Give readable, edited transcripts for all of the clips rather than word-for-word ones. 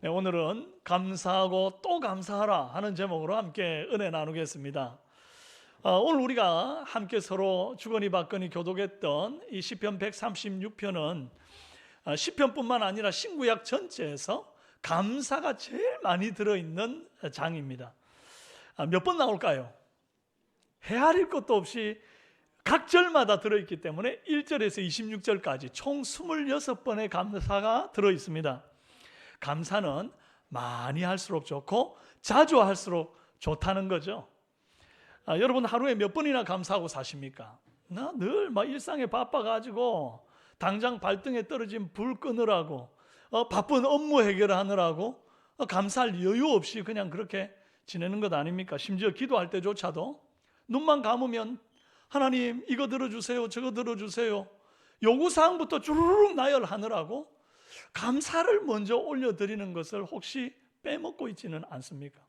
네, 오늘은 감사하고 또 감사하라 하는 제목으로 함께 은혜 나누겠습니다. 오늘 우리가 함께 서로 주거니 받거니 교독했던 이 시편 136편은 시편뿐만 아니라 신구약 전체에서 감사가 제일 많이 들어있는 장입니다. 몇 번 나올까요? 헤아릴 것도 없이 각 절마다 들어있기 때문에 1절에서 26절까지 총 26번의 감사가 들어있습니다. 감사는 많이 할수록 좋고 자주 할수록 좋다는 거죠. 여러분 하루에 몇 번이나 감사하고 사십니까? 나 늘 막 일상에 바빠가지고 당장 발등에 떨어진 불 끄느라고 바쁜 업무 해결하느라고 감사할 여유 없이 그냥 그렇게 지내는 것 아닙니까? 심지어 기도할 때조차도 눈만 감으면 하나님 이거 들어주세요, 저거 들어주세요, 요구사항부터 주르륵 나열하느라고 감사를 먼저 올려드리는 것을 혹시 빼먹고 있지는 않습니까?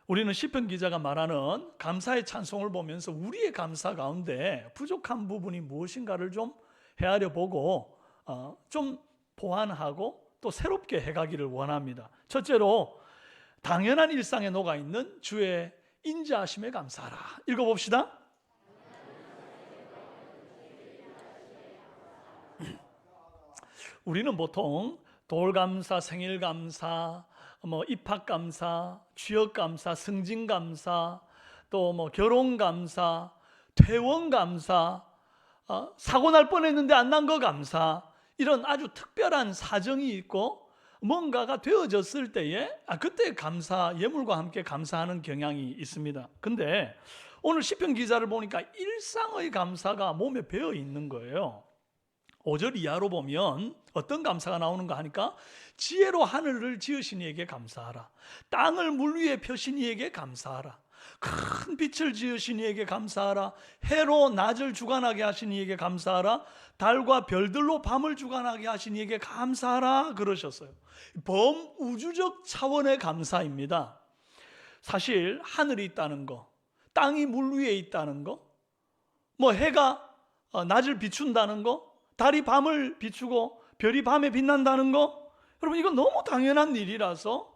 우리는 시편 기자가 말하는 감사의 찬송을 보면서 우리의 감사 가운데 부족한 부분이 무엇인가를 좀 헤아려 보고 좀 보완하고 또 새롭게 해가기를 원합니다. 첫째로 당연한 일상에 녹아있는 주의 인자하심에 감사하라. 읽어봅시다. 우리는 보통 돌감사, 생일감사, 입학감사, 취업감사, 승진감사, 또 결혼감사, 퇴원감사, 사고 날 뻔했는데 안 난 거 감사, 이런 아주 특별한 사정이 있고 뭔가가 되어졌을 때에 그때 감사, 예물과 함께 감사하는 경향이 있습니다. 근데 오늘 시편 기자를 보니까 일상의 감사가 몸에 배어 있는 거예요. 5절 이하로 보면 어떤 감사가 나오는가 하니까 지혜로 하늘을 지으신 이에게 감사하라. 땅을 물 위에 펴신 이에게 감사하라. 큰 빛을 지으신 이에게 감사하라. 해로 낮을 주관하게 하신 이에게 감사하라. 달과 별들로 밤을 주관하게 하신 이에게 감사하라 그러셨어요. 범우주적 차원의 감사입니다. 사실 하늘이 있다는 거, 땅이 물 위에 있다는 거, 해가 낮을 비춘다는 거, 달이 밤을 비추고 별이 밤에 빛난다는 거, 여러분 이건 너무 당연한 일이라서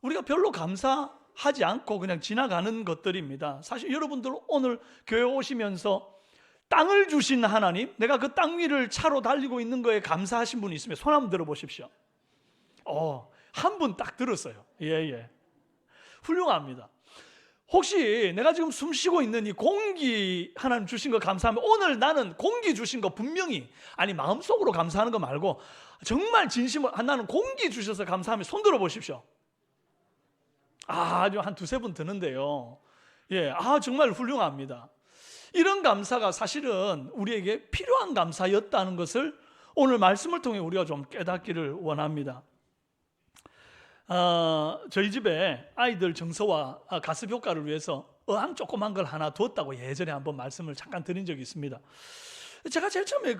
우리가 별로 감사하지 않고 그냥 지나가는 것들입니다. 사실 여러분들 오늘 교회 오시면서 땅을 주신 하나님, 내가 그 땅 위를 차로 달리고 있는 거에 감사하신 분이 있으면 손 한번 들어보십시오. 한 분 딱 들었어요. 예. 훌륭합니다. 혹시 내가 지금 숨 쉬고 있는 이 공기 하나님 주신 거 감사하면 오늘 나는 공기 주신 거 분명히 마음속으로 감사하는 거 말고 정말 진심으로 나는 공기 주셔서 감사하면 손 들어 보십시오. 아주 한 두세 분 드는데요. 정말 훌륭합니다. 이런 감사가 사실은 우리에게 필요한 감사였다는 것을 오늘 말씀을 통해 우리가 좀 깨닫기를 원합니다. 저희 집에 아이들 정서와 가습 효과를 위해서 어항 조그만 걸 하나 두었다고 예전에 한번 말씀을 잠깐 드린 적이 있습니다. 제가 제일 처음에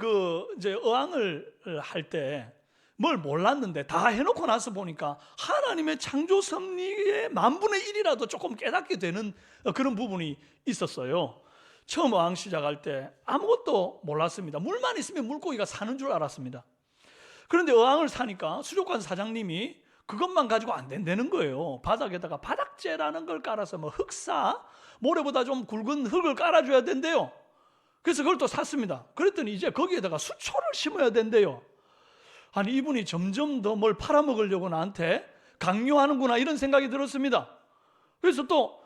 이제 어항을 할 때 뭘 몰랐는데 다 해놓고 나서 보니까 하나님의 창조 섭리의 10,000분의 1이라도 조금 깨닫게 되는 그런 부분이 있었어요. 처음 어항 시작할 때 아무것도 몰랐습니다. 물만 있으면 물고기가 사는 줄 알았습니다. 그런데 어항을 사니까 수족관 사장님이 그것만 가지고 안 된다는 거예요. 바닥에다가 바닥재라는 걸 깔아서 흑사, 모래보다 좀 굵은 흙을 깔아줘야 된대요. 그래서 그걸 또 샀습니다. 그랬더니 이제 거기에다가 수초를 심어야 된대요. 이분이 점점 더 뭘 팔아먹으려고 나한테 강요하는구나 이런 생각이 들었습니다. 그래서 또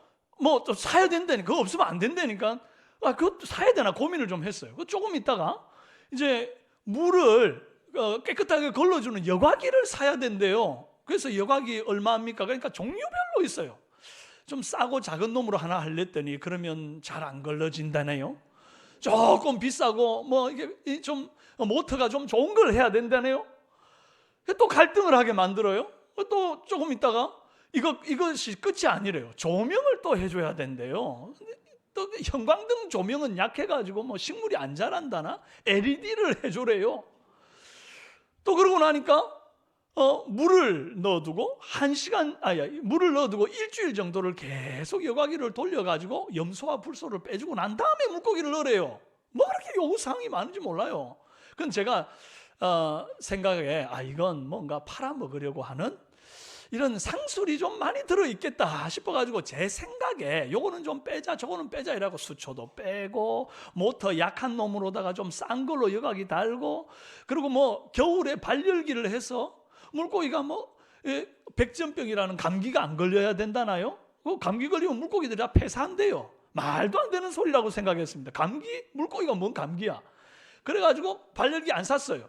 사야 된다니까, 그거 없으면 안 된다니까 그것도 사야 되나 고민을 좀 했어요. 조금 있다가 이제 물을 깨끗하게 걸러주는 여과기를 사야 된대요. 그래서 여과기 얼마입니까? 그러니까 종류별로 있어요. 좀 싸고 작은 놈으로 하나 하랬더니 그러면 잘 안 걸러진다네요. 조금 비싸고 이게 좀 모터가 좀 좋은 걸 해야 된다네요. 또 갈등을 하게 만들어요. 또 조금 있다가 이것이 끝이 아니래요. 조명을 또 해줘야 된대요. 또 형광등 조명은 약해가지고 식물이 안 자란다나 LED를 해줘래요. 또 그러고 나니까 물을 넣어두고 물을 넣어두고 일주일 정도를 계속 여과기를 돌려가지고 염소와 불소를 빼주고 난 다음에 물고기를 넣으래요. 그렇게 요구사항이 많은지 몰라요. 그건 제가 생각에 이건 뭔가 팔아먹으려고 하는 이런 상술이 좀 많이 들어있겠다 싶어가지고 제 생각에 요거는 좀 빼자 저거는 빼자 이라고 수초도 빼고 모터 약한 놈으로다가 좀 싼 걸로 여각이 달고, 그리고 뭐 겨울에 발열기를 해서 물고기가 뭐 백전병이라는 감기가 안 걸려야 된다나요? 그 감기 걸리면 물고기들이 다 폐사한대요. 말도 안 되는 소리라고 생각했습니다. 감기? 물고기가 뭔 감기야? 그래가지고 발열기 안 샀어요.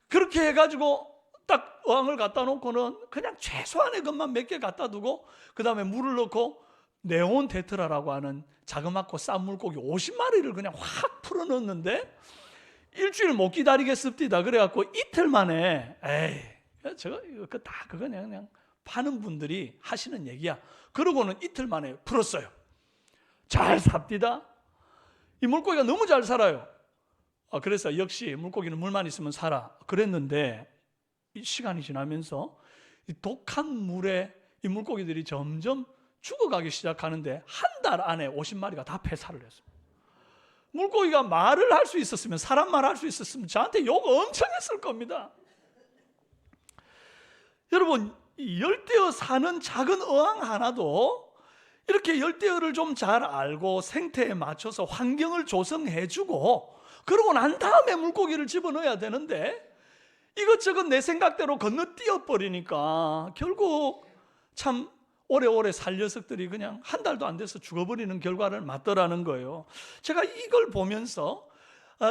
그렇게 해가지고 딱 어항을 갖다 놓고는 그냥 최소한의 것만 몇 개 갖다 두고 그 다음에 물을 넣고 네온 테트라라고 하는 자그맣고 싼 물고기 50마리를 그냥 확 풀어 넣었는데 일주일 못 기다리겠습니다. 그래갖고 이틀 만에 그거 그냥 파는 분들이 하시는 얘기야. 그러고는 이틀 만에 풀었어요. 잘 삽디다. 이 물고기가 너무 잘 살아요. 그래서 역시 물고기는 물만 있으면 살아 그랬는데, 이 시간이 지나면서 이 독한 물에 이 물고기들이 점점 죽어가기 시작하는데 한 달 안에 50마리가 다 폐사를 했습니다. 물고기가 말을 할 수 있었으면, 사람 말 할 수 있었으면 저한테 욕 엄청 했을 겁니다. 여러분, 열대어 사는 작은 어항 하나도 이렇게 열대어를 좀 잘 알고 생태에 맞춰서 환경을 조성해주고 그러고 난 다음에 물고기를 집어넣어야 되는데 이것저것 내 생각대로 건너뛰어 버리니까 결국 참 오래오래 살 녀석들이 그냥 한 달도 안 돼서 죽어버리는 결과를 맞더라는 거예요. 제가 이걸 보면서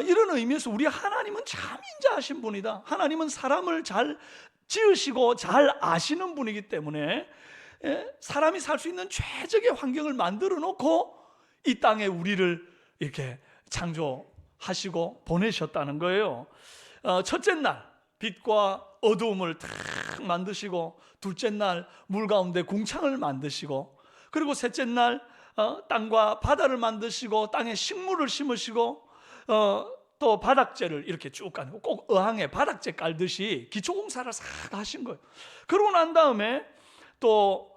이런 의미에서 우리 하나님은 참 인자하신 분이다. 하나님은 사람을 잘 지으시고 잘 아시는 분이기 때문에 사람이 살 수 있는 최적의 환경을 만들어 놓고 이 땅에 우리를 이렇게 창조하시고 보내셨다는 거예요. 첫째 날 빛과 어두움을 탁 만드시고, 둘째 날 물 가운데 궁창을 만드시고, 그리고 셋째 날 땅과 바다를 만드시고 땅에 식물을 심으시고, 또 바닥재를 이렇게 쭉 깔고 꼭 어항에 바닥재 깔듯이 기초공사를 싹 하신 거예요. 그러고 난 다음에 또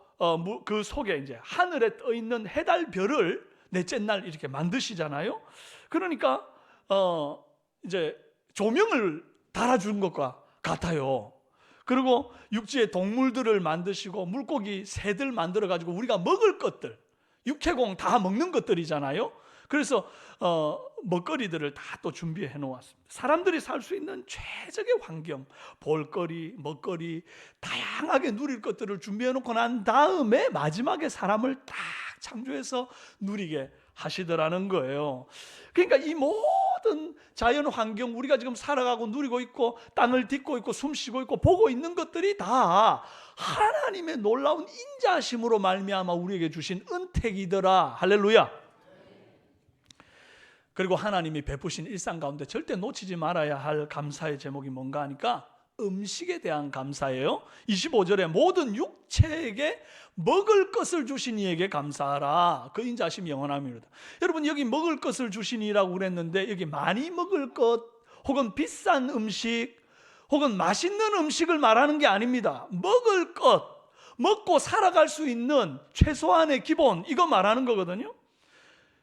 그 속에 이제 하늘에 떠 있는 해달 별을 넷째 날 이렇게 만드시잖아요. 그러니까 이제 조명을 달아준 것과 같아요. 그리고 육지의 동물들을 만드시고 물고기 새들 만들어 가지고 우리가 먹을 것들, 육해공 다 먹는 것들이잖아요. 그래서 먹거리들을 다 또 준비해 놓았습니다. 사람들이 살 수 있는 최적의 환경, 볼거리, 먹거리, 다양하게 누릴 것들을 준비해 놓고 난 다음에 마지막에 사람을 딱 창조해서 누리게 하시더라는 거예요. 그러니까 이 모든 자연 환경, 우리가 지금 살아가고 누리고 있고 땅을 딛고 있고 숨 쉬고 있고 보고 있는 것들이 다 하나님의 놀라운 인자심으로 말미암아 우리에게 주신 은택이더라. 할렐루야. 그리고 하나님이 베푸신 일상 가운데 절대 놓치지 말아야 할 감사의 제목이 뭔가 하니까 음식에 대한 감사예요. 25절에 모든 육체에게 먹을 것을 주신 이에게 감사하라. 그 인자심이 영원함이로다. 여러분, 여기 먹을 것을 주신 이라고 그랬는데 여기 많이 먹을 것 혹은 비싼 음식 혹은 맛있는 음식을 말하는 게 아닙니다. 먹을 것, 먹고 살아갈 수 있는 최소한의 기본, 이거 말하는 거거든요.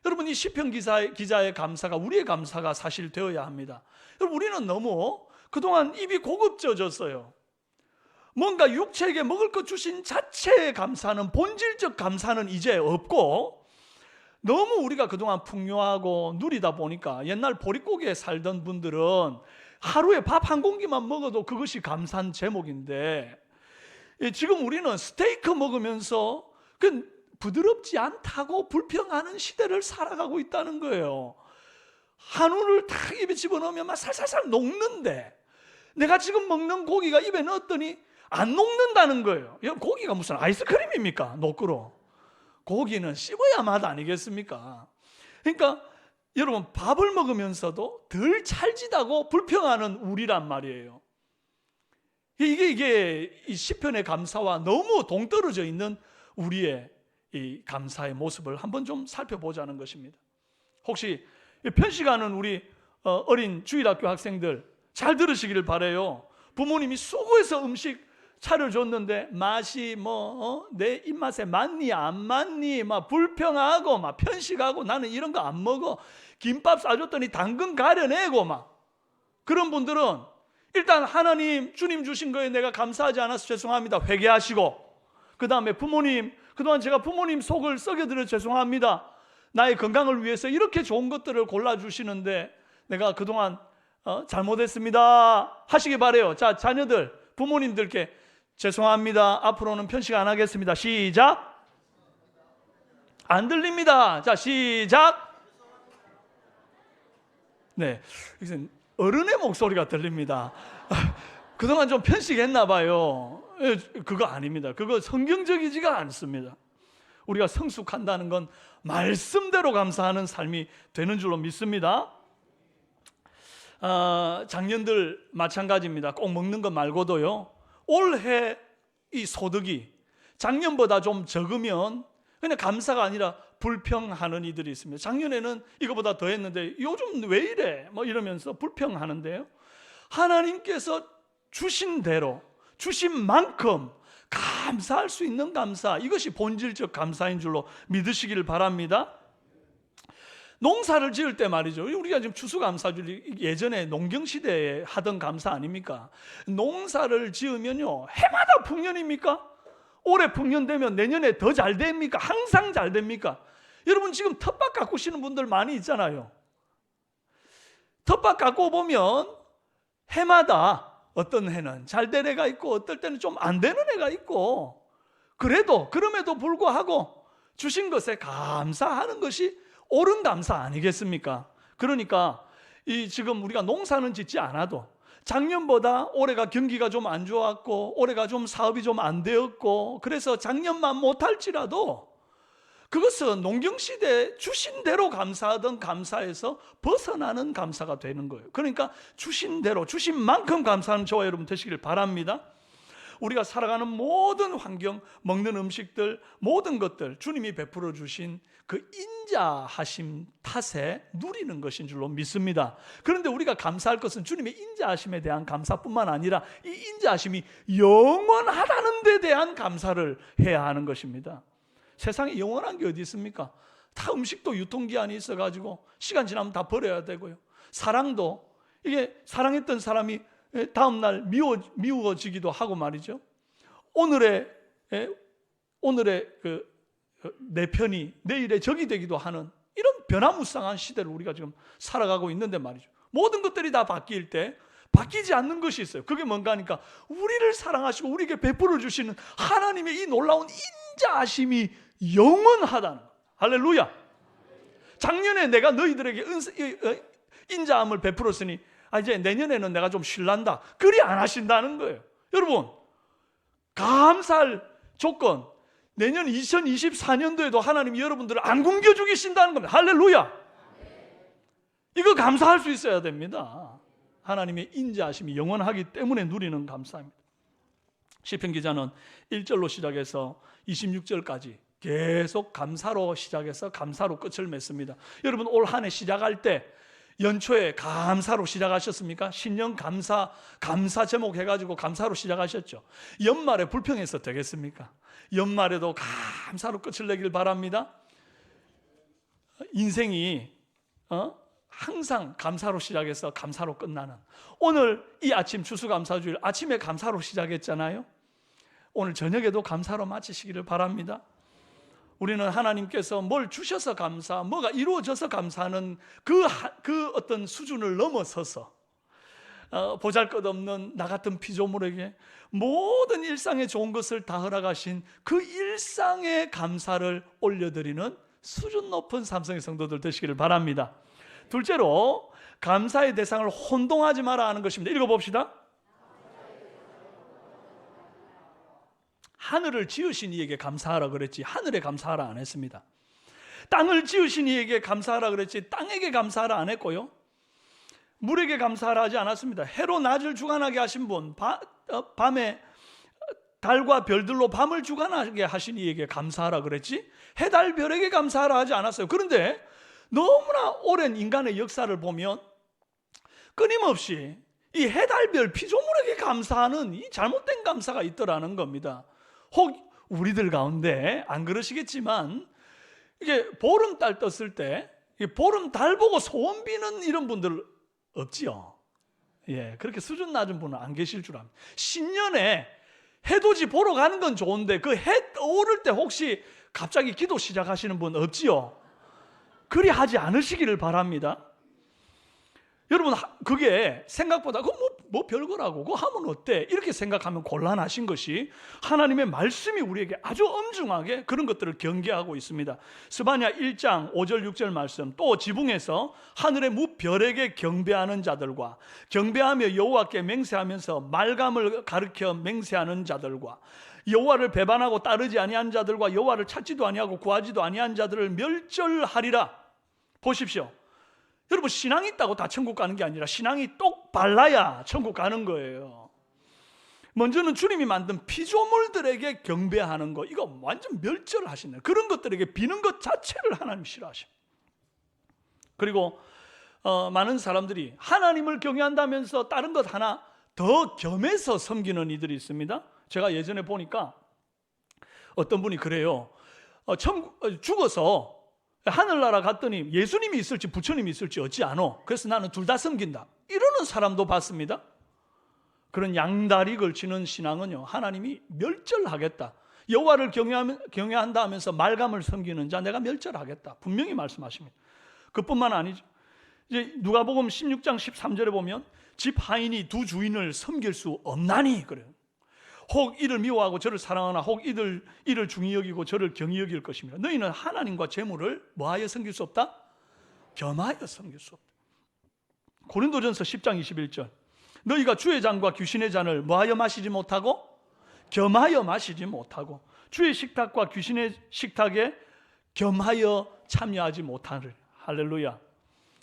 여러분, 이 시편 기자의 감사가 우리의 감사가 사실 되어야 합니다. 여러분, 우리는 너무 그동안 입이 고급져졌어요. 뭔가 육체에게 먹을 것 주신 자체의 감사는, 본질적 감사는 이제 없고, 너무 우리가 그동안 풍요하고 누리다 보니까 옛날 보릿고개에 살던 분들은 하루에 밥 한 공기만 먹어도 그것이 감사한 제목인데, 지금 우리는 스테이크 먹으면서 부드럽지 않다고 불평하는 시대를 살아가고 있다는 거예요. 한우를 탁 입에 집어넣으면 막 살살살 녹는데 내가 지금 먹는 고기가 입에 넣었더니 안 녹는다는 거예요. 고기가 무슨 아이스크림입니까? 녹으로. 고기는 씹어야 맛 아니겠습니까? 그러니까 여러분, 밥을 먹으면서도 덜 찰지다고 불평하는 우리란 말이에요. 이게 이 시편의 감사와 너무 동떨어져 있는 우리의 이 감사의 모습을 한번 좀 살펴보자는 것입니다. 혹시 편식하는 우리 어린 주일학교 학생들 잘 들으시기를 바라요. 부모님이 수고해서 음식 차려줬는데 맛이 내 입맛에 맞니 안 맞니 막 불평하고 막 편식하고 나는 이런 거 안 먹어, 김밥 싸줬더니 당근 가려내고 막 그런 분들은 일단 하나님, 주님 주신 거에 내가 감사하지 않아서 죄송합니다. 회개하시고, 그 다음에 부모님, 그동안 제가 부모님 속을 썩여드려 죄송합니다. 나의 건강을 위해서 이렇게 좋은 것들을 골라주시는데 내가 그동안 잘못했습니다 하시기 바래요. 자, 자녀들, 부모님들께 죄송합니다. 앞으로는 편식 안 하겠습니다. 시작. 안 들립니다. 자, 시작. 네, 어른의 목소리가 들립니다. 그동안 좀 편식했나 봐요. 그거 아닙니다. 그거 성경적이지가 않습니다. 우리가 성숙한다는 건 말씀대로 감사하는 삶이 되는 줄로 믿습니다. 작년들 마찬가지입니다. 꼭 먹는 것 말고도요, 올해 이 소득이 작년보다 좀 적으면 그냥 감사가 아니라 불평하는 이들이 있습니다. 작년에는 이거보다 더 했는데 요즘 왜 이래? 뭐 이러면서 불평하는데요, 하나님께서 주신 대로, 주신 만큼 감사할 수 있는 감사, 이것이 본질적 감사인 줄로 믿으시기를 바랍니다. 농사를 지을 때 말이죠, 우리가 지금 추수감사절, 예전에 농경시대에 하던 감사 아닙니까? 농사를 지으면요, 해마다 풍년입니까? 올해 풍년 되면 내년에 더 잘 됩니까? 항상 잘 됩니까? 여러분, 지금 텃밭 가꾸시는 분들 많이 있잖아요. 텃밭 가꾸어 보면 해마다 어떤 해는 잘 된 해가 있고 어떨 때는 좀 안 되는 해가 있고, 그럼에도 불구하고 주신 것에 감사하는 것이 옳은 감사 아니겠습니까? 그러니까 지금 우리가 농사는 짓지 않아도 작년보다 올해가 경기가 좀 안 좋았고 올해가 좀 사업이 좀 안 되었고, 그래서 작년만 못할지라도 그것은 농경시대에 주신 대로 감사하던 감사에서 벗어나는 감사가 되는 거예요. 그러니까 주신 대로, 주신 만큼 감사하는 저와 여러분 되시길 바랍니다. 우리가 살아가는 모든 환경, 먹는 음식들, 모든 것들 주님이 베풀어 주신 그 인자하심 탓에 누리는 것인 줄로 믿습니다. 그런데 우리가 감사할 것은 주님의 인자하심에 대한 감사뿐만 아니라 이 인자하심이 영원하다는 데 대한 감사를 해야 하는 것입니다. 세상에 영원한 게 어디 있습니까? 다 음식도 유통기한이 있어가지고 시간 지나면 다 버려야 되고요. 사랑도, 이게 사랑했던 사람이 다음날 미워지기도 하고 말이죠. 오늘의 내 편이 내일의 적이 되기도 하는 이런 변화무쌍한 시대를 우리가 지금 살아가고 있는데 말이죠. 모든 것들이 다 바뀔 때 바뀌지 않는 것이 있어요. 그게 뭔가 하니까 우리를 사랑하시고 우리에게 베풀어 주시는 하나님의 이 놀라운 인자하심이 영원하다는 거예요. 할렐루야. 작년에 내가 너희들에게 인자함을 베풀었으니 이제 내년에는 내가 좀 쉴란다, 그리 안 하신다는 거예요. 여러분, 감사할 조건, 내년 2024년도에도 하나님이 여러분들을 안 굶겨 주신다는 겁니다. 할렐루야. 이거 감사할 수 있어야 됩니다. 하나님의 인자하심이 영원하기 때문에 누리는 감사입니다. 시편 기자는 1절로 시작해서 26절까지 계속 감사로 시작해서 감사로 끝을 맺습니다. 여러분, 올 한 해 시작할 때 연초에 감사로 시작하셨습니까? 신년 감사 제목 해가지고 감사로 시작하셨죠. 연말에 불평해서 되겠습니까? 연말에도 감사로 끝을 내길 바랍니다. 인생이 항상 감사로 시작해서 감사로 끝나는, 오늘 이 아침 추수감사주일 아침에 감사로 시작했잖아요. 오늘 저녁에도 감사로 마치시기를 바랍니다. 우리는 하나님께서 뭘 주셔서 감사, 뭐가 이루어져서 감사하는 그 어떤 수준을 넘어서서 보잘것없는 나 같은 피조물에게 모든 일상의 좋은 것을 다 허락하신 그 일상의 감사를 올려드리는 수준 높은 삼성의 성도들 되시기를 바랍니다. 둘째로, 감사의 대상을 혼동하지 마라 하는 것입니다. 읽어봅시다. 하늘을 지으신 이에게 감사하라 그랬지 하늘에 감사하라 안 했습니다. 땅을 지으신 이에게 감사하라 그랬지 땅에게 감사하라 안 했고요. 물에게 감사하라 하지 않았습니다. 해로 낮을 주관하게 하신 분, 밤에 달과 별들로 밤을 주관하게 하신 이에게 감사하라 그랬지 해달 별에게 감사하라 하지 않았어요. 그런데 너무나 오랜 인간의 역사를 보면 끊임없이 이 해달별 피조물에게 감사하는 이 잘못된 감사가 있더라는 겁니다. 혹 우리들 가운데 안 그러시겠지만 이게 보름달 떴을 때 보름달 보고 소원 비는 이런 분들 없지요. 예, 그렇게 수준 낮은 분은 안 계실 줄 압니다. 신년에 해돋이 보러 가는 건 좋은데 그 해 떠오를 때 혹시 갑자기 기도 시작하시는 분 없지요? 그리 하지 않으시기를 바랍니다. 여러분, 그게 생각보다 그거 뭐 별거라고, 그거 하면 어때? 이렇게 생각하면 곤란하신 것이 하나님의 말씀이 우리에게 아주 엄중하게 그런 것들을 경계하고 있습니다. 스바냐 1장 5절 6절 말씀, 또 지붕에서 하늘의 무별에게 경배하는 자들과 경배하며 여호와께 맹세하면서 말감을 가르쳐 맹세하는 자들과 여호와를 배반하고 따르지 아니한 자들과 여호와를 찾지도 아니하고 구하지도 아니한 자들을 멸절하리라. 보십시오. 여러분, 신앙이 있다고 다 천국 가는 게 아니라 신앙이 똑 발라야 천국 가는 거예요. 먼저는 주님이 만든 피조물들에게 경배하는 거, 이거 완전 멸절하시네. 그런 것들에게 비는 것 자체를 하나님 싫어하십니다. 그리고 많은 사람들이 하나님을 경외한다면서 다른 것 하나 더 겸해서 섬기는 이들이 있습니다. 제가 예전에 보니까 어떤 분이 그래요. 죽어서 하늘나라 갔더니 예수님이 있을지 부처님이 있을지 어찌 아노? 그래서 나는 둘 다 섬긴다, 이러는 사람도 봤습니다. 그런 양다리 걸치는 신앙은요, 하나님이 멸절하겠다. 여호와를 경외한다 하면서 말감을 섬기는 자 내가 멸절하겠다, 분명히 말씀하십니다. 그뿐만 아니죠. 이제 누가복음 16장 13절에 보면 집 하인이 두 주인을 섬길 수 없나니 그래요. 혹 이를 미워하고 저를 사랑하나 혹 이를 중히 여기고 저를 경히 여길 것입니다. 너희는 하나님과 재물을 뭐하여 섬길 수 없다? 겸하여 섬길 수 없다. 고린도전서 10장 21절, 너희가 주의 잔과 귀신의 잔을 뭐하여 마시지 못하고? 겸하여 마시지 못하고 주의 식탁과 귀신의 식탁에 겸하여 참여하지 못하는. 할렐루야.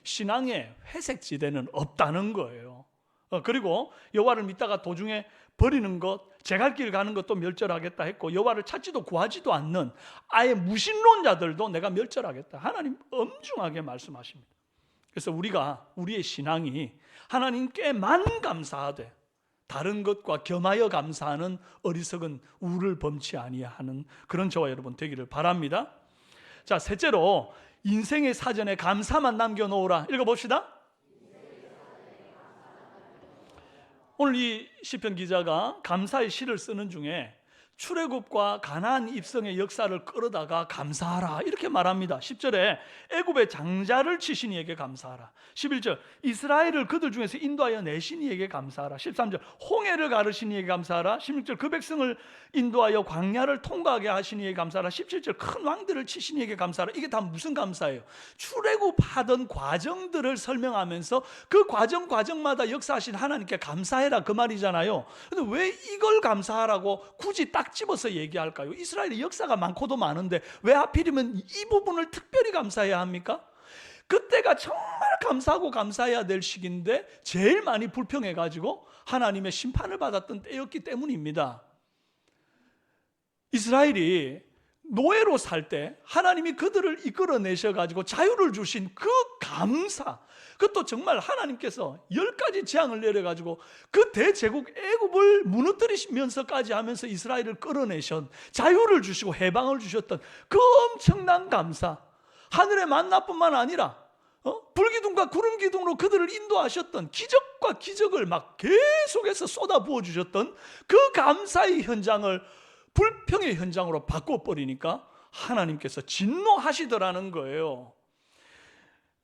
신앙에 회색지대는 없다는 거예요. 그리고 여호와를 믿다가 도중에 버리는 것, 제 갈 길 가는 것도 멸절하겠다 했고, 여호와를 찾지도 구하지도 않는 아예 무신론자들도 내가 멸절하겠다, 하나님 엄중하게 말씀하십니다. 그래서 우리의 신앙이 하나님께만 감사하되 다른 것과 겸하여 감사하는 어리석은 우를 범치 아니하는 그런 저와 여러분 되기를 바랍니다. 자, 셋째로 인생의 사전에 감사만 남겨놓으라. 읽어봅시다. 오늘 이 시편 기자가 감사의 시를 쓰는 중에 출애굽과 가나안 입성의 역사를 끌어다가 감사하라 이렇게 말합니다. 10절에 애굽의 장자를 치신 이에게 감사하라. 11절 이스라엘을 그들 중에서 인도하여 내신 이에게 감사하라. 13절 홍해를 가르신 이에게 감사하라. 16절 그 백성을 인도하여 광야를 통과하게 하신 이에게 감사하라. 17절 큰 왕들을 치신 이에게 감사하라. 이게 다 무슨 감사예요? 출애굽하던 과정들을 설명하면서 그 과정마다 역사하신 하나님께 감사해라, 그 말이잖아요. 근데 왜 이걸 감사하라고 굳이 딱 집어서 얘기할까요? 이스라엘의 역사가 많고도 많은데 왜 하필이면 이 부분을 특별히 감사해야 합니까? 그때가 정말 감사하고 감사해야 될 시기인데 제일 많이 불평해가지고 하나님의 심판을 받았던 때였기 때문입니다. 이스라엘이 노예로 살 때 하나님이 그들을 이끌어내셔가지고 자유를 주신 그 감사, 그것도 정말 하나님께서 10가지 재앙을 내려가지고 그 대제국 애굽을 무너뜨리시면서까지 하면서 이스라엘을 끌어내신, 자유를 주시고 해방을 주셨던 그 엄청난 감사, 하늘의 만나뿐만 아니라 불기둥과 구름기둥으로 그들을 인도하셨던 기적과 기적을 막 계속해서 쏟아부어 주셨던 그 감사의 현장을 불평의 현장으로 바꿔버리니까 하나님께서 진노하시더라는 거예요.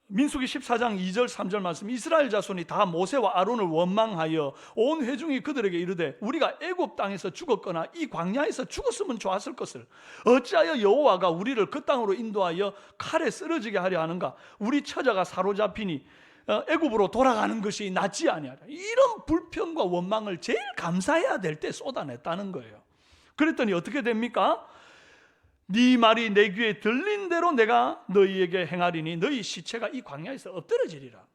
민수기 14장 2절 3절 말씀, 이스라엘 자손이 다 모세와 아론을 원망하여 온 회중이 그들에게 이르되 우리가 애굽 땅에서 죽었거나 이 광야에서 죽었으면 좋았을 것을 어찌하여 여호와가 우리를 그 땅으로 인도하여 칼에 쓰러지게 하려 하는가? 우리 처자가 사로잡히니 애굽으로 돌아가는 것이 낫지 아니하라. 이런 불평과 원망을 제일 감사해야 될 때 쏟아냈다는 거예요. 그랬더니 어떻게 됩니까? 네 말이 내 귀에 들린 대로 내가 너희에게 행하리니 너희 시체가 이 광야에서 엎드러지리라.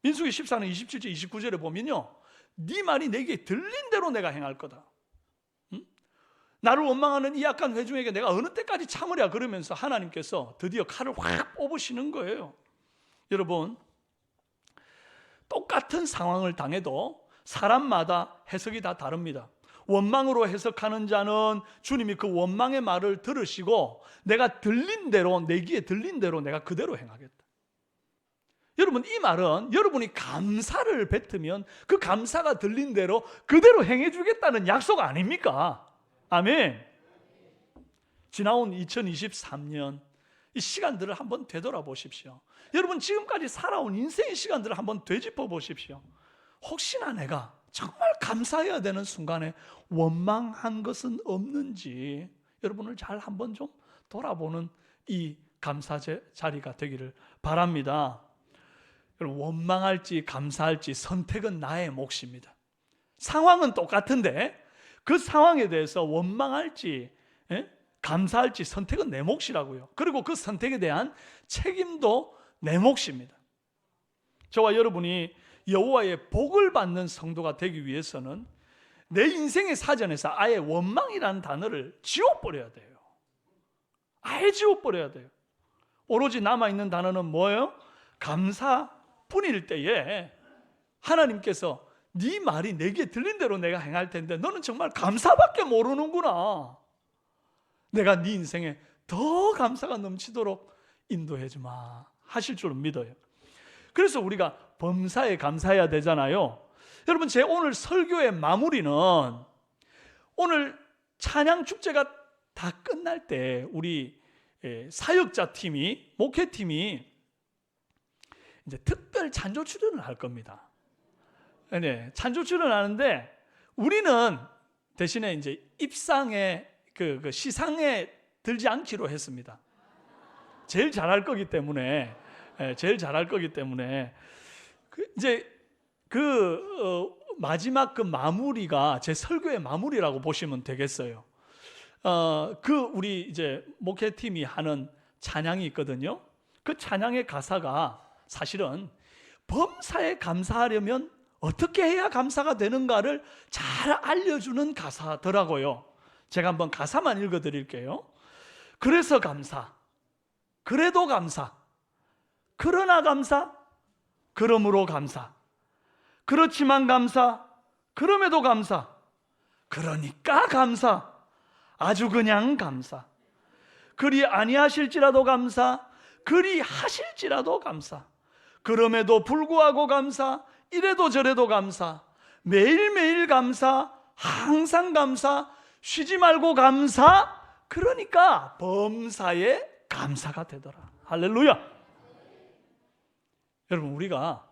민수기 14장 27절 29절에 보면요, 네 말이 내 귀에 들린 대로 내가 행할 거다. 나를 원망하는 이 약한 회중에게 내가 어느 때까지 참으랴 그러면서 하나님께서 드디어 칼을 확 뽑으시는 거예요. 여러분, 똑같은 상황을 당해도 사람마다 해석이 다 다릅니다. 원망으로 해석하는 자는 주님이 그 원망의 말을 들으시고 내가 들린 대로, 내 귀에 들린 대로 내가 그대로 행하겠다. 여러분, 이 말은 여러분이 감사를 뱉으면 그 감사가 들린 대로 그대로 행해 주겠다는 약속 아닙니까? 아멘. 지나온 2023년 이 시간들을 한번 되돌아보십시오. 여러분, 지금까지 살아온 인생의 시간들을 한번 되짚어 보십시오. 혹시나 내가 정말 감사해야 되는 순간에 원망한 것은 없는지 여러분을 잘 한번 좀 돌아보는 이 감사 자리가 되기를 바랍니다. 여러분, 원망할지 감사할지 선택은 나의 몫입니다. 상황은 똑같은데 그 상황에 대해서 원망할지 감사할지 선택은 내 몫이라고요. 그리고 그 선택에 대한 책임도 내 몫입니다. 저와 여러분이 여호와의 복을 받는 성도가 되기 위해서는 내 인생의 사전에서 아예 원망이라는 단어를 지워버려야 돼요. 아예 지워버려야 돼요. 오로지 남아있는 단어는 뭐예요? 감사뿐일 때에 하나님께서 네 말이 내게 들린 대로 내가 행할 텐데 너는 정말 감사밖에 모르는구나. 내가 네 인생에 더 감사가 넘치도록 인도해 주마 하실 줄 믿어요. 그래서 우리가 범사에 감사해야 되잖아요. 여러분, 제 오늘 설교의 마무리는 오늘 찬양 축제가 다 끝날 때 우리 사역자 팀이, 목회팀이 이제 특별 찬조 출연을 할 겁니다. 네, 찬조 출연하는데 우리는 대신에 이제 입상에 그 시상에 들지 않기로 했습니다. 제일 잘할 거기 때문에 마지막 그 마무리가 제 설교의 마무리라고 보시면 되겠어요. 우리 이제 목회팀이 하는 찬양이 있거든요. 그 찬양의 가사가 사실은 범사에 감사하려면 어떻게 해야 감사가 되는가를 잘 알려주는 가사더라고요. 제가 한번 가사만 읽어드릴게요. 그래서 감사, 그래도 감사, 그러나 감사, 그러므로 감사, 그렇지만 감사, 그럼에도 감사, 그러니까 감사, 아주 그냥 감사, 그리 아니하실지라도 감사, 그리 하실지라도 감사, 그럼에도 불구하고 감사, 이래도 저래도 감사, 매일매일 감사, 항상 감사, 쉬지 말고 감사, 그러니까 범사에 감사가 되더라. 할렐루야. 여러분, 우리가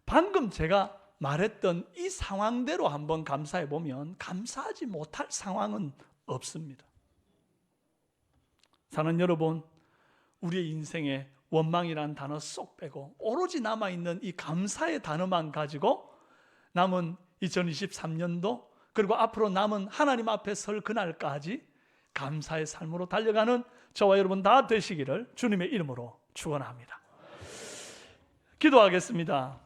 방금 제가 말했던 이 상황대로 한번 감사해 보면 감사하지 못할 상황은 없습니다. 사는 여러분, 우리의 인생에 원망이라는 단어 쏙 빼고 오로지 남아있는 이 감사의 단어만 가지고 남은 2023년도 그리고 앞으로 남은 하나님 앞에 설 그날까지 감사의 삶으로 달려가는 저와 여러분 다 되시기를 주님의 이름으로 축원합니다. 기도하겠습니다.